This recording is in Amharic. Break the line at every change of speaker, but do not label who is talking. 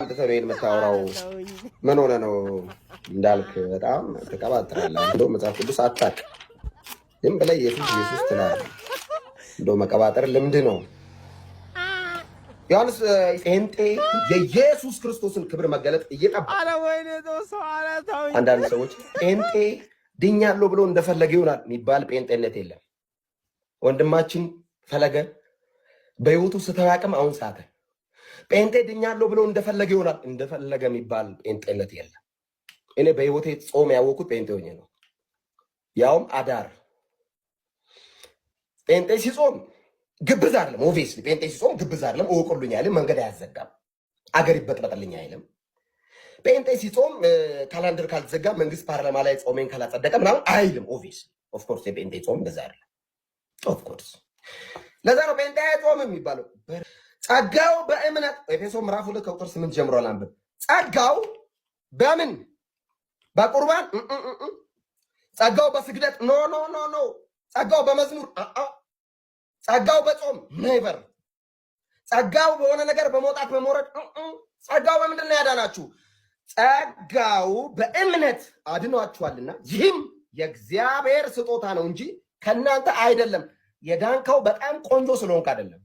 ተሰበይ የምታወራው ምን ሆነ ነው እንዳልክ በጣም ተቀባጥራለህ። እንደው መጽሐፍ ቅዱስ አታውቅ ዝም ብለህ ኢየሱስ ትላለህ። እንደው መቀባጠር ልምድ ነው። ዮሐንስ ጴንጤ የኢየሱስ ክርስቶስን ክብር መገለጥ እየጠበቀ አንዳንድ ሰዎች ጴንጤ ድኛለሁ ብሎ እንደፈለገ ይሆናል የሚባል ጴንጤነት የለም። ወንድማችን ፈለገ በህይወቱ ስተዋቅም አሁን ሳተ ጴንጤ ድኛለሁ ብሎ እንደፈለገ ይሆናል እንደፈለገ የሚባል ጴንጤነት የለም። እኔ በህይወቴ ጾም ያወቁት ጴንጤ ሆኜ ነው። ያውም አዳር ጴንጤ ሲጾም ግብዝ አይደለም። ኦብቪየስሊ ጴንጤ ሲጾም ግብዝ አይደለም። እወቁልኝ አይልም። መንገድ አያዘጋም። አገር ይበጥበጥልኝ አይልም። ጴንጤ ሲጾም ካላንደር ካልተዘጋ መንግስት ፓርላማ ላይ ጾሜን ካላጸደቀ ምናምን አይልም። ኦብቪየስሊ ኦፍኮርስ የጴንጤ ጾም እንደዛ አይደለም። ኦፍኮርስ ለዛ ነው ጴንጤ ጾም የሚባለው። ጸጋው በእምነት ኤፌሶ ምዕራፍ 2 ከቁጥር 8 ጀምሮ አንብብ። ጸጋው በምን በቁርባን ጸጋው በስግደት ኖ ኖ ኖ ኖ ጸጋው በመዝሙር ጸጋው በጾም ኔቨር ጸጋው በሆነ ነገር በመውጣት በመውረድ ጸጋው በምንድን ነው ያዳናችሁ? ጸጋው በእምነት አድኗችኋልና ይህም የእግዚአብሔር ስጦታ ነው እንጂ ከእናንተ አይደለም። የዳንከው በጣም ቆንጆ ስለሆንክ አይደለም።